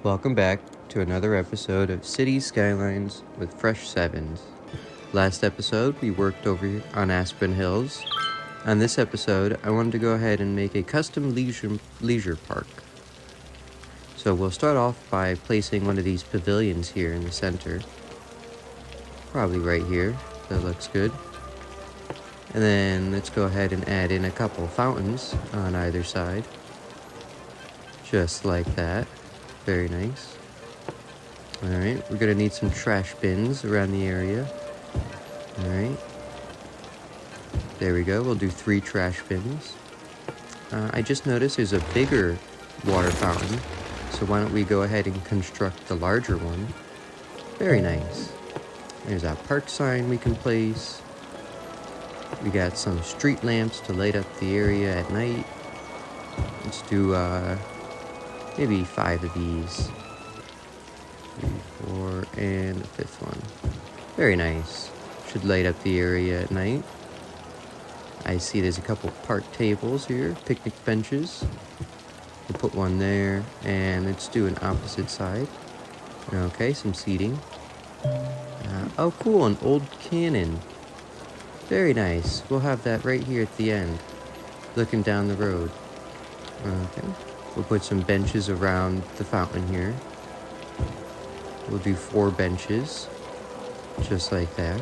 Welcome back to another episode of Cities Skylines with Fresh Sevens. Last episode, we worked over on Aspen Hills. On this episode, I wanted to go ahead and make a custom leisure park. So we'll start off by placing one of these pavilions here in the center. Probably right here. That looks good. And then let's go ahead and add in a couple fountains on either side. Just like that. Very nice. Alright, we're going to need some trash bins around the area. Alright. There we go. We'll do 3 trash bins. I just noticed there's a bigger water fountain. So why don't we go ahead and construct the larger one. Very nice. There's our park sign we can place. We got some street lamps to light up the area at night. Let's do maybe 5 of these. 3, 4, and the 5th one. Very nice. Should light up the area at night. I see there's a couple park tables here, picnic benches. We'll put one there, and let's do an opposite side. Okay, some seating. Oh cool, an old cannon. Very nice. We'll have that right here at the end, looking down the road. Okay. We'll put some benches around the fountain here. We'll do 4 benches, just like that.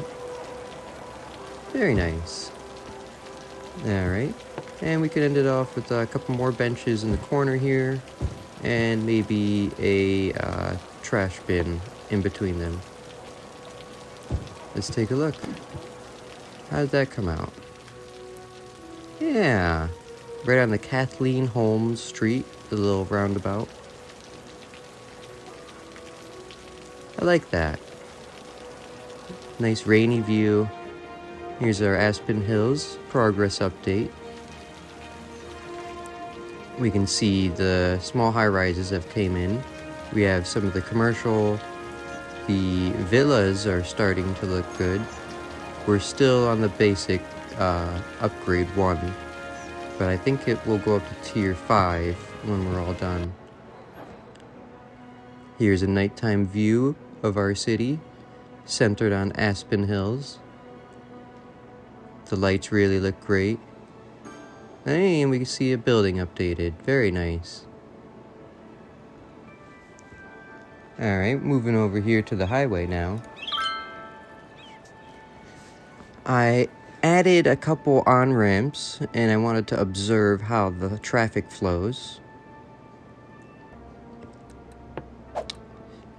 Very nice. Alright, and we could end it off with a couple more benches in the corner here, and maybe a trash bin in between them. Let's take a look. How did that come out? Yeah, right on the Kathleen Holmes Street, the little roundabout. I like that. Nice rainy view. Here's our Aspen Hills progress update. We can see the small high-rises have came in. We have some of the commercial. The villas are starting to look good. We're still on the basic upgrade 1, but I think it will go up to tier 5 when we're all done. Here's a nighttime view of our city, centered on Aspen Hills. The lights really look great. And we can see a building updated. Very nice. Alright, moving over here to the highway now. I added a couple on-ramps, and I wanted to observe how the traffic flows.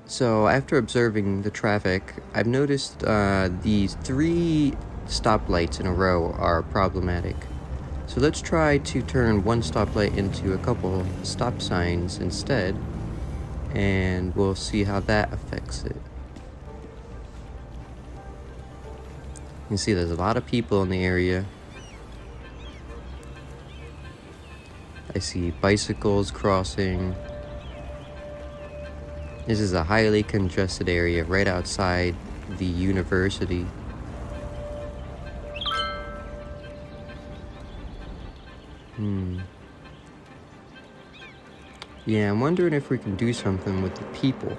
So after observing the traffic, I've noticed these 3 stoplights in a row are problematic. So let's try to turn one stoplight into a couple stop signs instead, and we'll see how that affects it. You can see there's a lot of people in the area. I see bicycles crossing. This is a highly congested area right outside the university. Yeah, I'm wondering if we can do something with the people,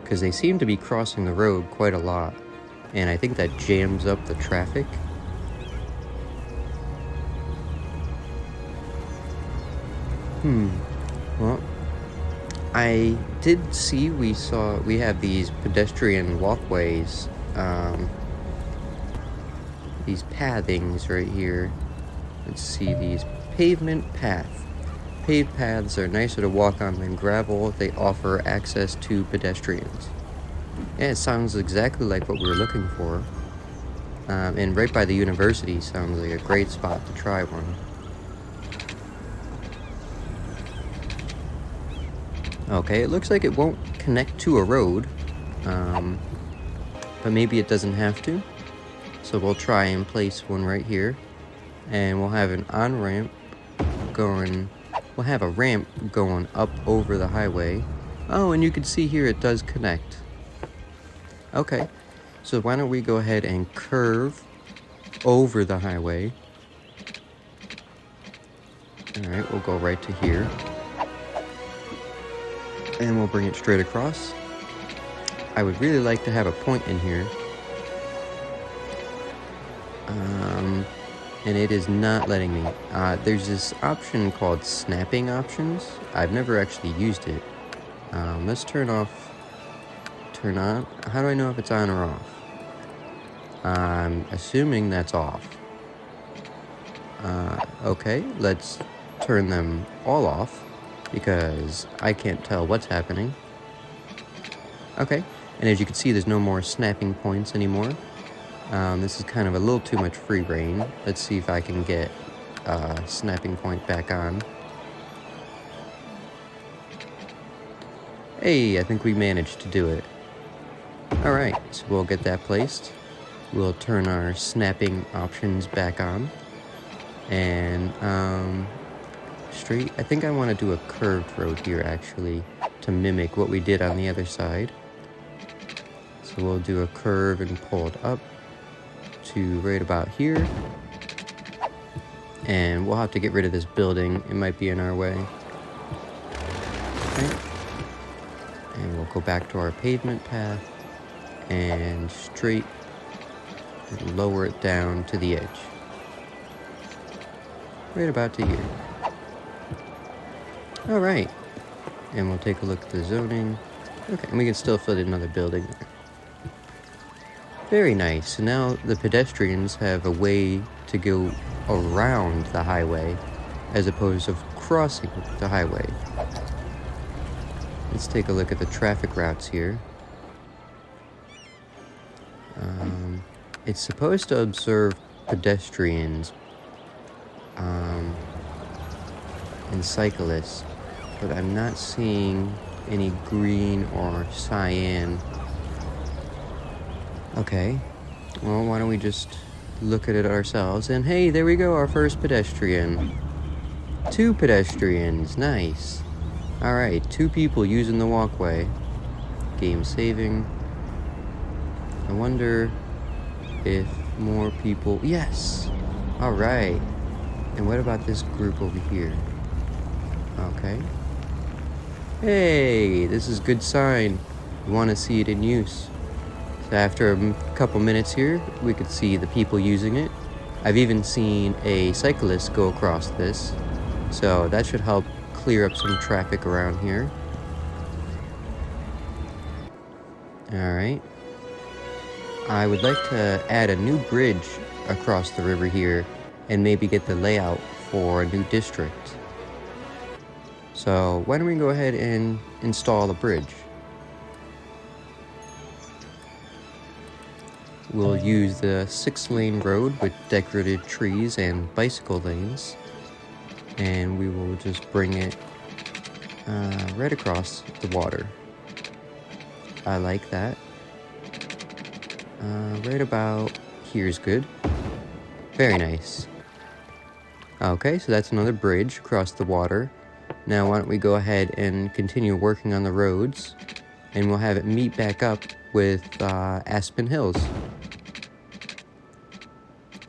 because they seem to be crossing the road quite a lot, and I think that jams up the traffic. Well, I did see we have these pedestrian walkways, these pathings right here. Let's see, these pavement path. Paved paths are nicer to walk on than gravel. They offer access to pedestrians. Yeah, it sounds exactly like what we were looking for. And right by the university sounds like a great spot to try one. Okay, it looks like it won't connect to a road, but maybe it doesn't have to. So we'll try and place one right here, and we'll have an on-ramp going. We'll have a ramp going up over the highway. Oh, and you can see here it does connect. Okay, so why don't we go ahead and curve over the highway. Alright, we'll go right to here. And we'll bring it straight across. I would really like to have a point in here. And it is not letting me. There's this option called snapping options. I've never actually used it. Let's turn on. How do I know if it's on or off? I'm assuming that's off. Okay, let's turn them all off because I can't tell what's happening. Okay, and as you can see, there's no more snapping points anymore. This is kind of a little too much free reign. Let's see if I can get snapping point back on. Hey, I think we managed to do it. Alright, so we'll get that placed. We'll turn our snapping options back on. And straight, I think I want to do a curved road here actually to mimic what we did on the other side. So we'll do a curve and pull it up to right about here. And we'll have to get rid of this building. It might be in our way. Okay. And we'll go back to our pavement path and straight and lower it down to the edge. Right about to here. Alright. And we'll take a look at the zoning. Okay, and we can still fit another building there. Very nice. So now the pedestrians have a way to go around the highway as opposed to crossing the highway. Let's take a look at the traffic routes here. It's supposed to observe pedestrians and cyclists, but I'm not seeing any green or cyan. Okay, well, why don't we just look at it ourselves? And hey, there we go, our first pedestrian. 2 pedestrians, nice. Alright, 2 people using the walkway. Game saving. I wonder if more people... Yes! Alright. And what about this group over here? Okay. Hey, this is a good sign. We want to see it in use. So after a couple minutes here, we could see the people using it. I've even seen a cyclist go across this. So that should help clear up some traffic around here. Alright. I would like to add a new bridge across the river here and maybe get the layout for a new district. So why don't we go ahead and install a bridge? We'll use the 6-lane road with decorated trees and bicycle lanes. And we will just bring it right across the water. I like that. Right about here's good. Very nice. Okay, so that's another bridge across the water. Now why don't we go ahead and continue working on the roads, and we'll have it meet back up with Aspen Hills.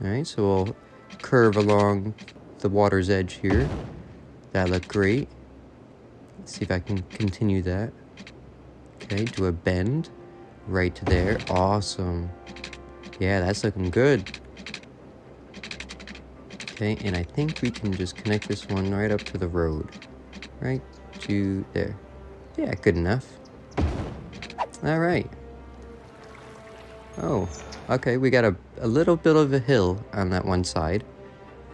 Alright, so we'll curve along the water's edge here. That looked great. Let's see if I can continue that. Okay, do a bend right to there. Awesome. Yeah, that's looking good. Okay, and I think we can just connect this one right up to the road. Right to there. Yeah, good enough. Alright. Oh, okay, we got a little bit of a hill on that one side.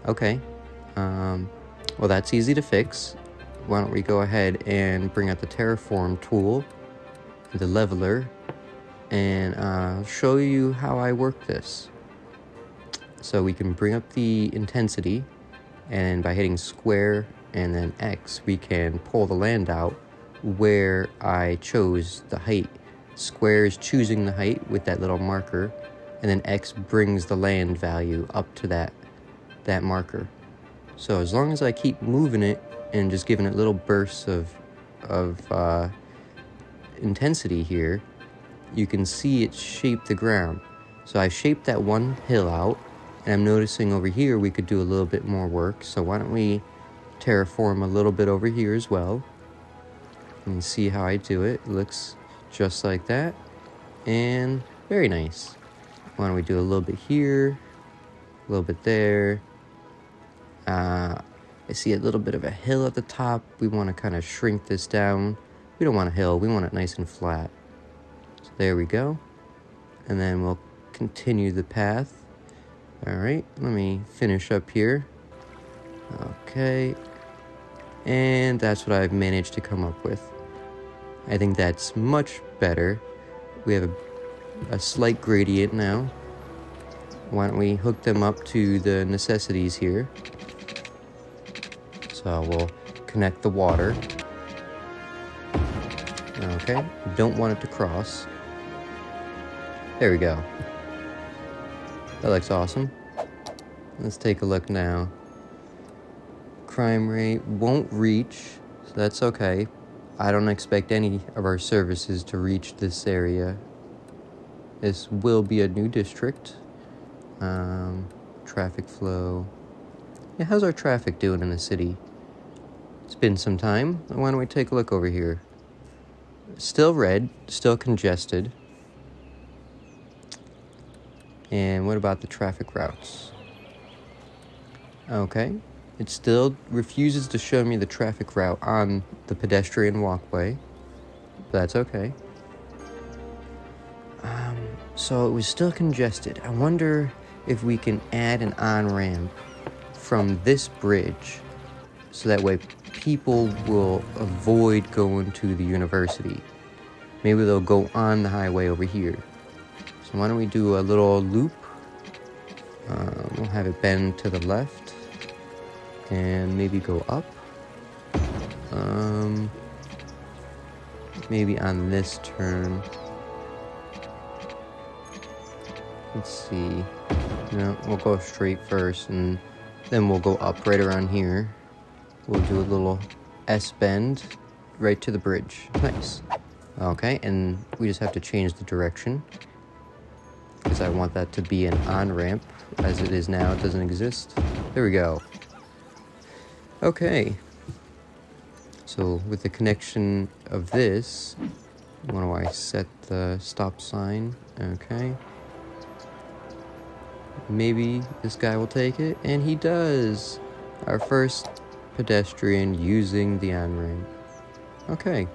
Okay. Well, that's easy to fix. Why don't we go ahead and bring out the terraform tool, the leveler, and I'll show you how I work this. So we can bring up the intensity, and by hitting square and then X, we can pull the land out where I chose the height. Square is choosing the height with that little marker, and then X brings the land value up to that marker. So as long as I keep moving it and just giving it little bursts of intensity here, you can see it shape the ground. So I shaped that one hill out, and I'm noticing over here we could do a little bit more work. So why don't we terraform a little bit over here as well. And see how I do it. It looks just like that. And very nice. Why don't we do a little bit here, a little bit there. I see a little bit of a hill at the top. We want to kind of shrink this down. We don't want a hill. We want it nice and flat. So there we go. And then we'll continue the path. All right, let me finish up here. Okay. And that's what I've managed to come up with. I think that's much better. We have a slight gradient now. Why don't we hook them up to the necessities here? So we'll connect the water. Okay, don't want it to cross. There we go. That looks awesome. Let's take a look now. Crime rate won't reach, so that's okay. I don't expect any of our services to reach this area. This will be a new district. Traffic flow. Yeah, how's our traffic doing in the city? It's been some time. Why don't we take a look over here? Still red, still congested. And what about the traffic routes? Okay. It still refuses to show me the traffic route on the pedestrian walkway. But that's okay. So it was still congested. I wonder if we can add an on-ramp from this bridge. So that way people will avoid going to the university. Maybe they'll go on the highway over here. So why don't we do a little loop? We'll have it bend to the left. And maybe go up. Maybe on this turn. Let's see. No, we'll go straight first, and then we'll go up right around here. We'll do a little S-bend right to the bridge. Nice. Okay, and we just have to change the direction, because I want that to be an on-ramp. As it is now, it doesn't exist. There we go. Okay. So with the connection of this, why do I set the stop sign? Okay. Maybe this guy will take it, and he does. Our first pedestrian using the on-ramp. Okay.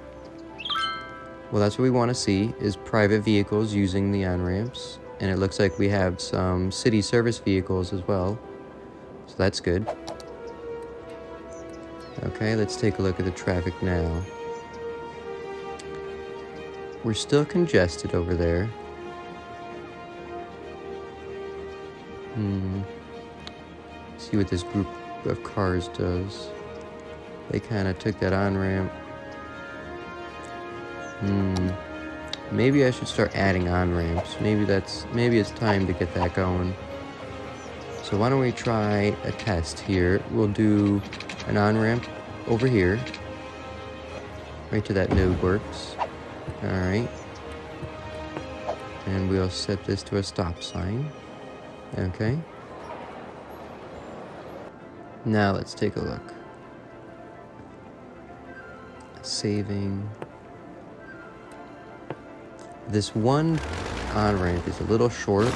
Well, that's what we want to see, is private vehicles using the on-ramps. And it looks like we have some city service vehicles as well. So that's good. Okay, let's take a look at the traffic now. We're still congested over there. See what this group of cars does. They kind of took that on-ramp. Maybe I should start adding on-ramps. Maybe it's time to get that going. So why don't we try a test here? We'll do an on-ramp over here. Right to that node works. Alright. And we'll set this to a stop sign. Okay. Now let's take a look. Saving. This one on-ramp is a little short.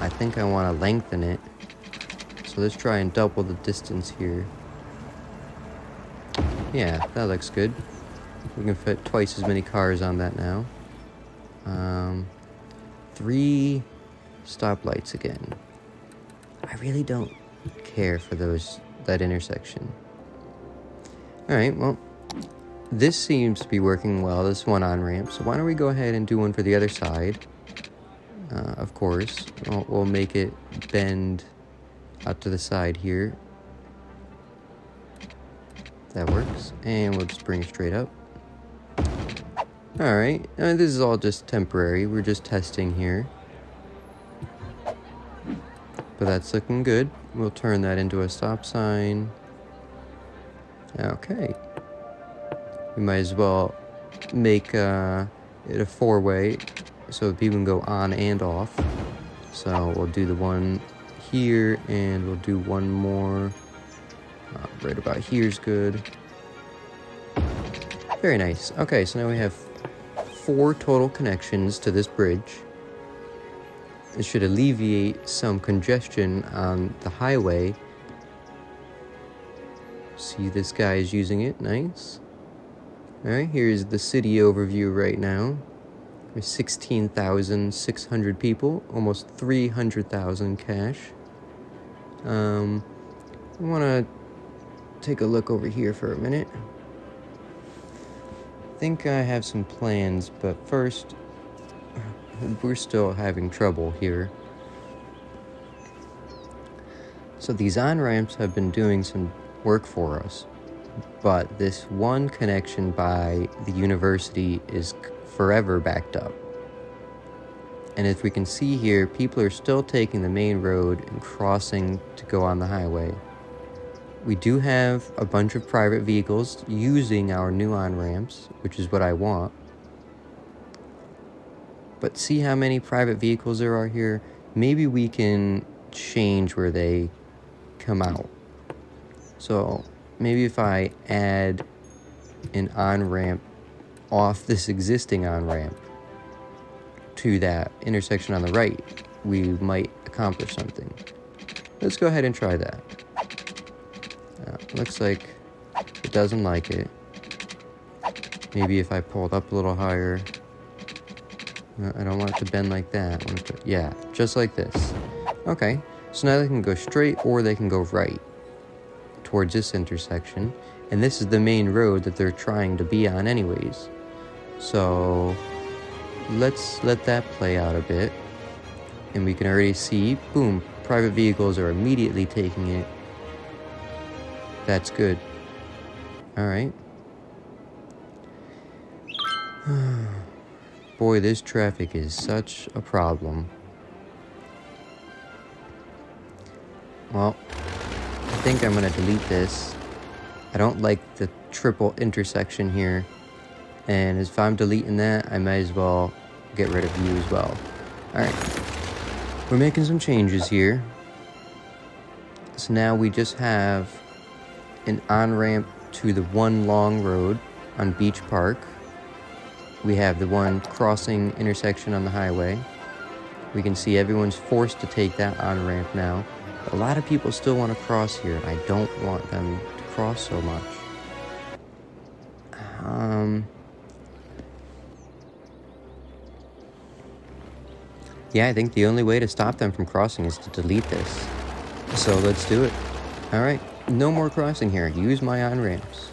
I think I want to lengthen it. So let's try and double the distance here. Yeah, that looks good. We can fit twice as many cars on that now. 3 stoplights again. I really don't care for that intersection. Alright, well, this seems to be working well, this one on-ramp. So why don't we go ahead and do one for the other side? Of course. We'll make it bend out to the side here. That works. And we'll just bring it straight up. Alright, this is all just temporary. We're just testing here. But that's looking good. We'll turn that into a stop sign. Okay. We might as well make it a 4-way so people can go on and off. So we'll do the one here, and we'll do one more. Right about here's good. Very nice. Okay, so now we have 4 total connections to this bridge. It should alleviate some congestion on the highway. See, this guy is using it. Nice. Alright, here's the city overview right now. There's 16,600 people, almost 300,000 cash. I want to take a look over here for a minute. I think I have some plans, but first, we're still having trouble here. So these on-ramps have been doing some work for us, but this one connection by the university is forever backed up. And as we can see here, people are still taking the main road and crossing to go on the highway. We do have a bunch of private vehicles using our new on-ramps, which is what I want. But see how many private vehicles there are here? Maybe we can change where they come out. So maybe if I add an on-ramp off this existing on-ramp to that intersection on the right, we might accomplish something. Let's go ahead and try that. Looks like it doesn't like it. Maybe if I pull it up a little higher. No, I don't want it to bend like that. I want it to, yeah, just like this. Okay, so now they can go straight or they can go right towards this intersection. And this is the main road that they're trying to be on anyways. So let's let that play out a bit. And we can already see, boom, private vehicles are immediately taking it. That's good. All right. Boy, this traffic is such a problem. Well, I think I'm gonna delete this. I don't like the triple intersection here. And if I'm deleting that, I might as well get rid of you as well. All right. We're making some changes here. So now we just have an on-ramp to the one long road on Beach Park. We have the one crossing intersection on the highway. We can see everyone's forced to take that on-ramp now. But a lot of people still want to cross here, and I don't want them to cross so much. Yeah, I think the only way to stop them from crossing is to delete this. So let's do it. All right. No more crossing here. Use my on-ramps.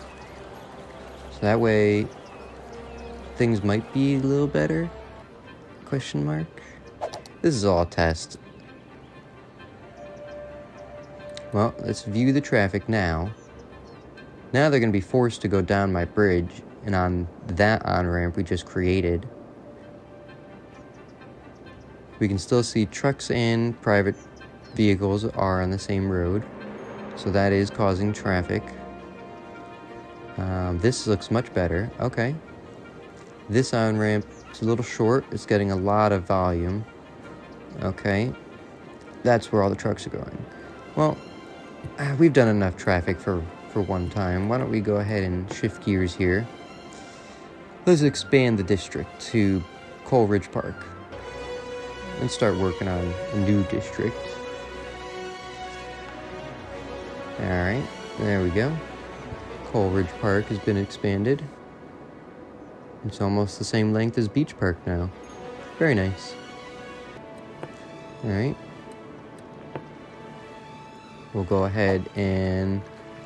So that way, things might be a little better? Question mark? This is all a test. Well, let's view the traffic now. Now they're going to be forced to go down my bridge and on that on-ramp we just created. We can still see trucks and private vehicles are on the same road. So that is causing traffic. This looks much better. Okay. This on-ramp is a little short. It's getting a lot of volume. Okay. That's where all the trucks are going. Well, we've done enough traffic for one time. Why don't we go ahead and shift gears here. Let's expand the district to Coleridge Park and start working on a new district. Alright, there we go. Coleridge Park has been expanded. It's almost the same length as Beach Park now. Very nice. Alright. We'll go ahead and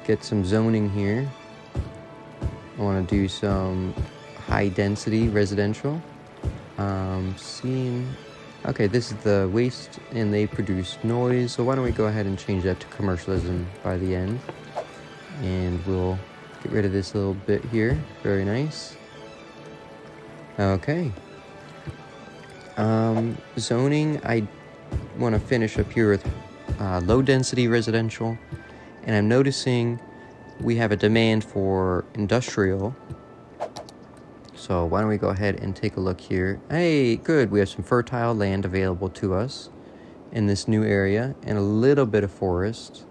get some zoning here. I want to do some high density residential. Okay, this is the waste and they produce noise, so why don't we go ahead and change that to commercialism by the end. And we'll get rid of this little bit here. Very nice. Okay. Zoning, I want to finish up here with low density residential, and I'm noticing we have a demand for industrial. So why don't we go ahead and take a look here. Hey, good, we have some fertile land available to us in this new area and a little bit of forest.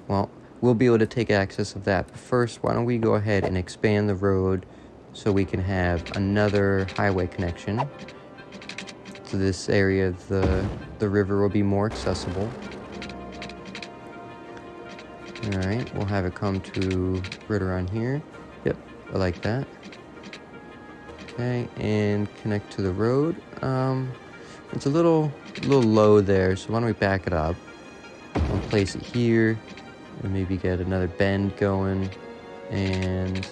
Well, we'll be able to take access of that. But first, why don't we go ahead and expand the road so we can have another highway connection. So this area of the river will be more accessible. Alright, we'll have it come to right around here. Yep, I like that. Okay, and connect to the road. It's a little low there, so why don't we back it up? We'll place it here, and maybe get another bend going. And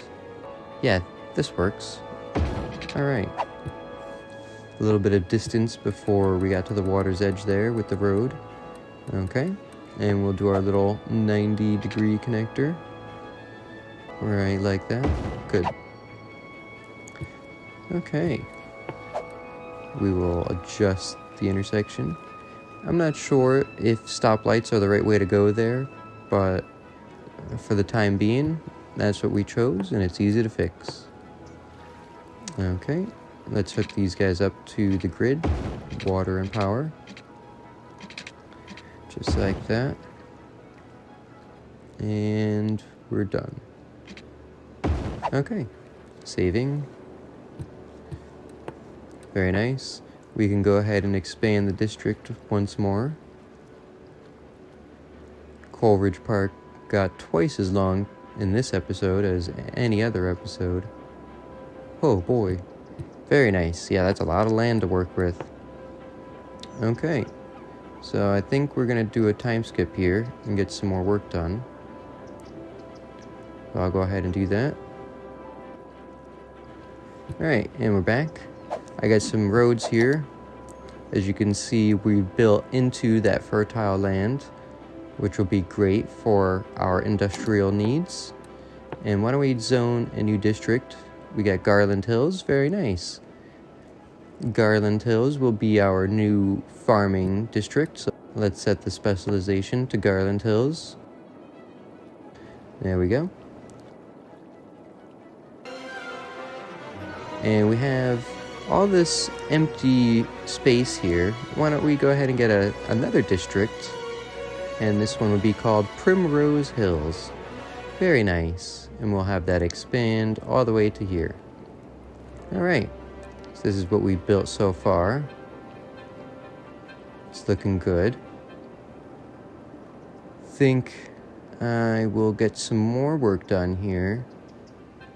yeah, this works. Alright. A little bit of distance before we got to the water's edge there with the road. Okay, and we'll do our little 90-degree connector. Right, like that. Good. Okay. We will adjust the intersection. I'm not sure if stoplights are the right way to go there, but for the time being, that's what we chose, and it's easy to fix. Okay, let's hook these guys up to the grid, water and power. Just like that. And we're done. Okay, saving. Very nice. We can go ahead and expand the district once more. Coleridge Park got twice as long in this episode as any other episode. Oh boy. Very nice. Yeah, that's a lot of land to work with. Okay. So I think we're going to do a time skip here and get some more work done. So I'll go ahead and do that. Alright, and we're back. I got some roads here. As you can see, we built into that fertile land, which will be great for our industrial needs. And why don't we zone a new district? We got Garland Hills. Very nice. Garland Hills will be our new farming district. So let's set the specialization to Garland Hills. There we go. And we have all this empty space here. Why don't we go ahead and get another district, and this one would be called Primrose Hills. Very nice. And we'll have that expand all the way to here. Alright, so this is what we built so far. It's looking good. Think I will get some more work done here,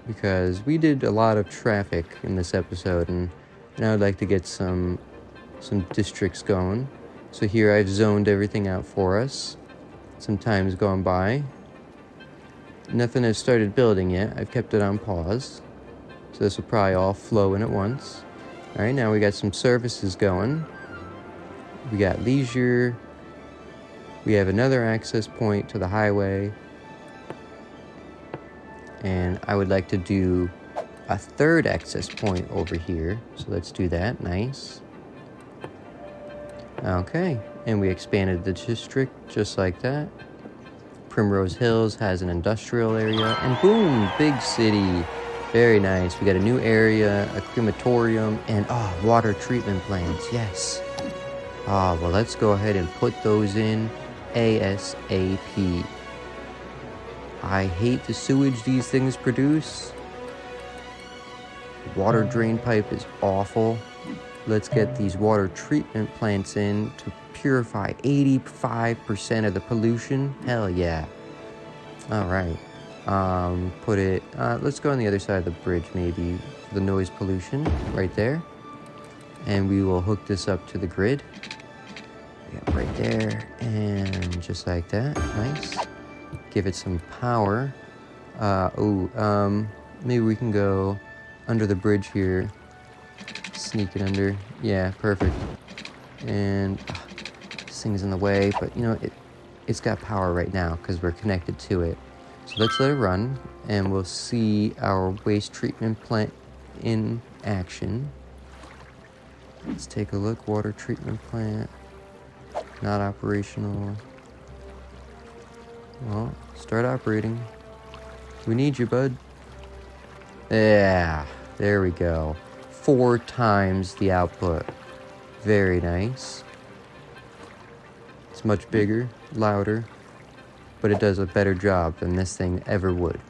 because we did a lot of traffic in this episode, and now I'd like to get some districts going. So here I've zoned everything out for us. Some time's gone by. Nothing has started building yet. I've kept it on pause. So this will probably all flow in at once. Alright, now we got some services going. We got leisure. We have another access point to the highway. And I would like to do a third access point over here. So let's do that. Nice. Okay. And we expanded the district just like that. Primrose Hills has an industrial area. And boom, big city. Very nice. We got a new area, a crematorium, and water treatment plants. Yes. Well, let's go ahead and put those in ASAP. I hate the sewage these things produce. The water drain pipe is awful. Let's get these water treatment plants in to purify 85% of the pollution. Hell yeah. Alright. Let's go on the other side of the bridge maybe for the noise pollution right there. And we will hook this up to the grid. Yeah, right there. And just like that. Nice. Give it some power. Maybe we can go under the bridge here. Sneak it under. Yeah, perfect. And this thing's in the way, but you know, it's got power right now because we're connected to it. So let's let it run, and we'll see our waste treatment plant in action. Let's take a look. Water treatment plant. Not operational. Well, start operating. We need you, bud. Yeah, there we go. 4 times the output. Very nice. It's much bigger, louder. but it does a better job than this thing ever would.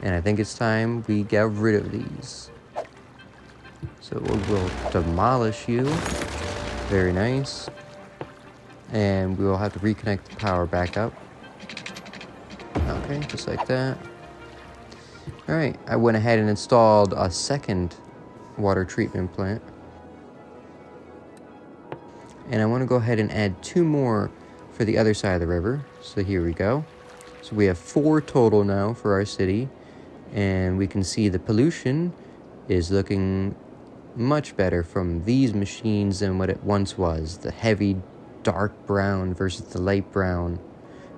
And I think it's time we get rid of these. So we'll demolish you. Very nice. And we will have to reconnect the power back up. Okay, just like that. Alright, I went ahead and installed a second water treatment plant. And I want to go ahead and add 2 more for the other side of the river. So here we go. So we have 4 total now for our city. And we can see the pollution is looking much better from these machines than what it once was. The heavy dark brown versus the light brown.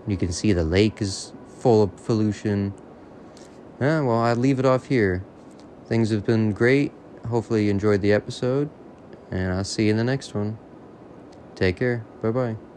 You can see the lake is full of pollution. Well, I'll leave it off here. Things have been great. Hopefully you enjoyed the episode. And I'll see you in the next one. Take care. Bye-bye.